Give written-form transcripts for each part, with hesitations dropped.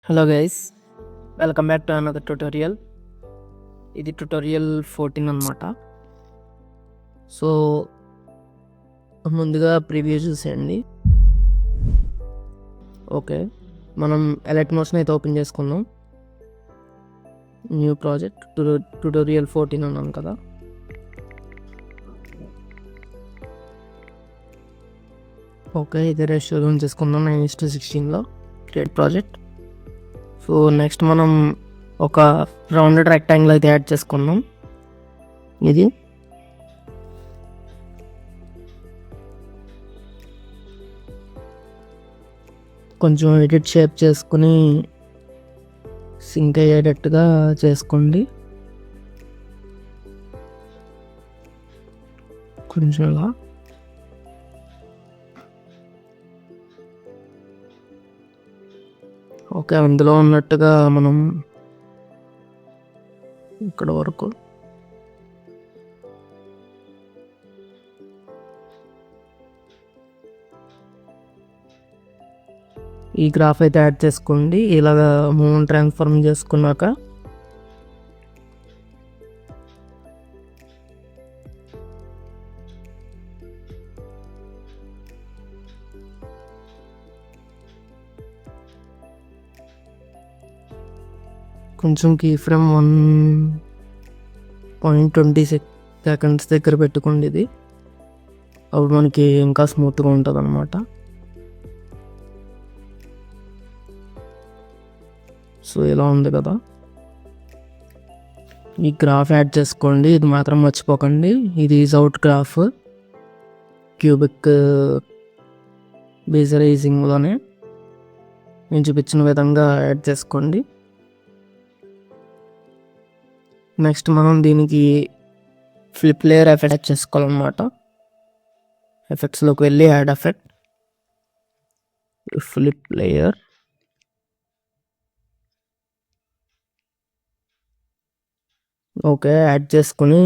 Hello guys, welcome back to another tutorial. ఇది tutorial 14 అనమాట. So ముందుగా ప్రివ్యూ చూసేయండి. ఓకే, మనం ఎలక్ట్మోషన్ అయితే ఓపెన్ చేసుకుందాం. న్యూ ప్రాజెక్ట్ ట్యుటోరియల్ 14 అన్నాను కదా. ఓకే, ఇది రేషియో చేసుకుందాం 9:16లో క్రియేట్ ప్రాజెక్ట్. సో నెక్స్ట్ మనం ఒక రౌండెడ్ రెక్టాంగిల్ అయితే యాడ్ చేసుకుందాం. ఇది కొంచెం ఎడిట్ షేప్ చేసుకుని సింక్ అయ్యేటట్టుగా చేసుకోండి. కొంచెం ఇలా ఓకే, అందులో ఉన్నట్టుగా మనం ఇక్కడ వరకు ఈ గ్రాఫ్ అయితే యాడ్ చేసుకోండి. ఇలాగా మూవ్ ట్రాన్స్ఫార్మ్ చేసుకున్నాక కొంచెం కీ ఫ్రేమ్ 1.20 సెకండ్స్ దగ్గర పెట్టుకోండి. ఇది అప్పుడు మనకి ఇంకా స్మూత్గా ఉంటుంది అనమాట. సో ఇలా ఉంది కదా. ఈ గ్రాఫ్ యాడ్ చేసుకోండి, ఇది మాత్రం మర్చిపోకండి. ఇది ఈజ్ అవుట్ గ్రాఫ్ క్యూబిక్ బేజరైజింగ్లోనే నేను చూపించిన విధంగా యాడ్ చేసుకోండి. నెక్స్ట్ మనం దీనికి ఫ్లిప్ లేయర్ ఎఫెక్ట్ చేసుకోవాలన్నమాట. ఎఫెక్ట్స్లోకి వెళ్ళి add effect, flip layer. Okay, add చేసుకుని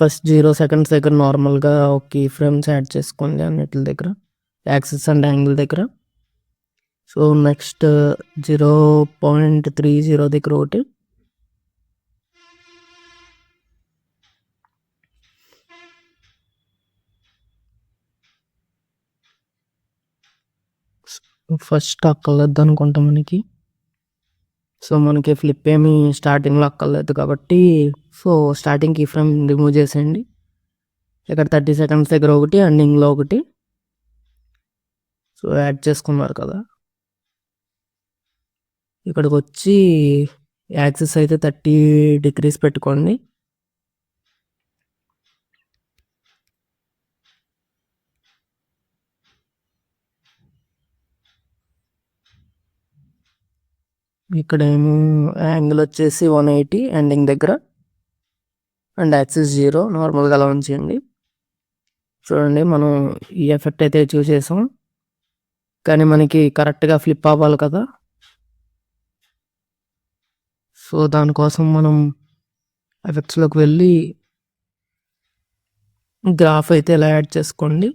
ఫస్ట్ 0 సెకండ్స్ దగ్గర నార్మల్గా ఒక కీ ఫ్రేమ్స్ యాడ్ చేసుకోండి అన్నిటి దగ్గర, యాక్సిస్ అండ్ యాంగిల్ దగ్గర. సో నెక్స్ట్ 0.30 దగ్గర ఒకటి, ఫస్ట్ అక్కర్లేదు అనుకుంటాం మనకి. సో మనకి ఫ్లిప్ ఏమి స్టార్టింగ్లో అక్కర్లేదు కాబట్టి so starting key frame remove చేసేయండి. ఇక్కడ 30 సెకండ్స్ దగ్గర ఒకటి, ఎండింగ్లో ఒకటి. సో యాడ్ చేసుకున్నారు కదా. ఇక్కడికి వచ్చి యాక్సిస్ అయితే 30 డిగ్రీస్ పెట్టుకోండి. ఇక్కడ ఏమో యాంగిల్ వచ్చేసి 180 ఎండింగ్ దగ్గర, అండ్ యాక్సిస్ 0 నార్మల్గా అలా ఉంచేయండి. చూడండి, మనం ఈ ఎఫెక్ట్ అయితే చూసేసాం, కానీ మనకి కరెక్ట్గా ఫ్లిప్ అవ్వాలి కదా. సో దానికోసం మనం ఎఫెక్ట్స్లోకి వెళ్ళి గ్రాఫ్ అయితే ఇలా యాడ్ చేసుకోండి.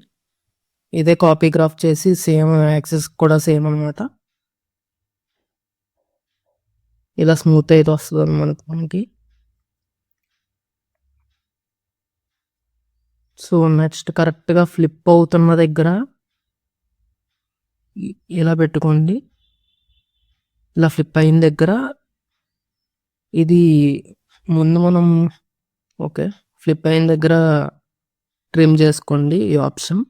ఇదే కాపీ గ్రాఫ్ చేసి సేమ్ యాక్సిస్ కూడా సేమ్ అనమాట. ఇలా స్మూత్ అయితే వస్తుంది మనకి. సో నెక్స్ట్ కరెక్ట్గా ఫ్లిప్ అవుతున్న దగ్గర ఇలా పెట్టుకోండి. ఇలా ఫ్లిప్ అయిన దగ్గర ఇది ముందు మనం ఓకే ఫ్లిప్ అయిన దగ్గర ట్రిమ్ చేసుకోండి. ఈ ఆప్షన్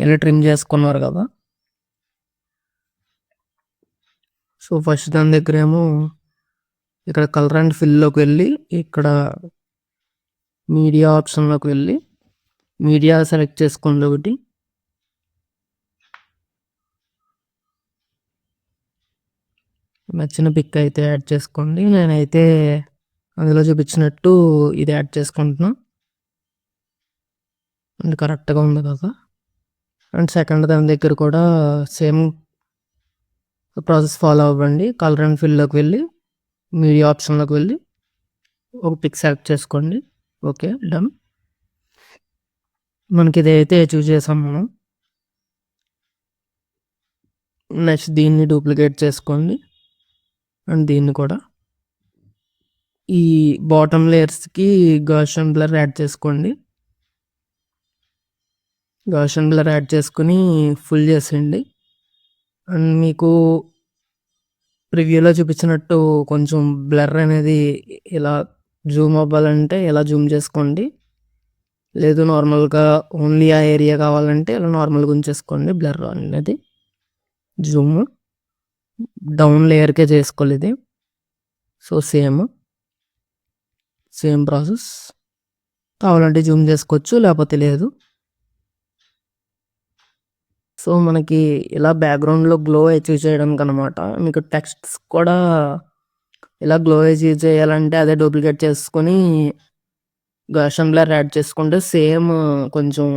ఇలా ట్రిమ్ చేసుకున్నారు కదా. సో ఫస్ట్ దాని దగ్గర ఏమో ఇక్కడ కలర్ అండ్ ఫిల్లోకి వెళ్ళి ఇక్కడ మీడియా ఆప్షన్లోకి వెళ్ళి మీడియా సెలెక్ట్ చేసుకోండి. ఒకటి నచ్చిన పిక్ అయితే యాడ్ చేసుకోండి. నేనైతే అందులో చూపించినట్టు ఇది యాడ్ చేసుకుంటున్నా, అండ్ కరెక్ట్గా ఉంది కదా. అండ్ సెకండ్ దాని దగ్గర కూడా సేమ్ ప్రాసెస్ ఫాలో అవ్వండి. కలర్ అండ్ ఫిల్లోకి వెళ్ళి మీడియా ఆప్షన్లోకి వెళ్ళి ఒక పిక్ సెలెక్ట్ చేసుకోండి. Okay, done. మనకి ఇదైతే చూస్ చేసాం మనం. నెక్స్ట్ దీన్ని డూప్లికేట్ చేసుకోండి అండ్ దీన్ని కూడా ఈ బాటమ్ లేయర్స్కి గౌసియన్ బ్లర్ యాడ్ చేసుకోండి. గౌసియన్ బ్లర్ యాడ్ చేసుకుని ఫుల్ చేసేయండి. అండ్ మీకు ప్రివ్యూలో చూపించినట్టు కొంచెం బ్లర్ అనేది ఇలా జూమ్ అవ్వాలంటే ఇలా జూమ్ చేసుకోండి. లేదు నార్మల్గా ఓన్లీ ఆ ఏరియా కావాలంటే ఇలా నార్మల్గా ఉంచేసుకోండి. బ్లర్ అనేది జూమ్ డౌన్ లేయర్కే చేసుకోవాలి ఇది. So same process. కావాలంటే జూమ్ చేసుకోవచ్చు, లేకపోతే లేదు. సో మనకి ఇలా బ్యాక్గ్రౌండ్లో గ్లో అచీవ్ చేయడానికి అనమాట. మీకు టెక్స్ట్స్ కూడా ఇలా గ్లో అచీవ్ చేయాలంటే అదే డూప్లికేట్ చేసుకొని గౌసియన్ బ్లర్ యాడ్ చేసుకుంటే సేమ్ కొంచెం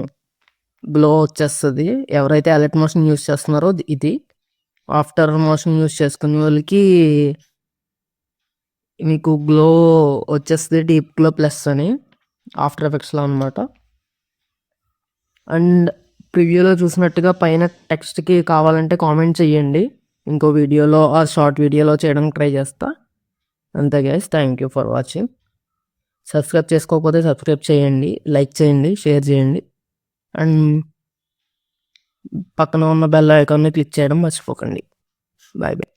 గ్లో వచ్చేస్తుంది. ఎవరైతే అలర్ట్ మోషన్ యూస్ చేస్తున్నారో ఇది. ఆఫ్టర్ మోషన్ యూస్ చేసుకునే వాళ్ళకి మీకు గ్లో వచ్చేస్తుంది, డీప్ గ్లో ప్లస్ అని ఆఫ్టర్ ఎఫెక్ట్స్లో అనమాట. అండ్ ప్రివ్యూలో చూసినట్టుగా పైన టెక్స్ట్కి కావాలంటే కామెంట్ చేయండి. ఇంకో వీడియోలో ఆ షార్ట్ వీడియోలో చేయడానికి ట్రై చేస్తా. అంతే guys, thank you for watching. Subscribe చేసుకోకపోతే సబ్స్క్రైబ్ చేయండి, లైక్ చేయండి, షేర్ చేయండి. అండ్ పక్కన ఉన్న బెల్ ఐకాన్ని క్లిక్ చేయడం మర్చిపోకండి. Bye bye.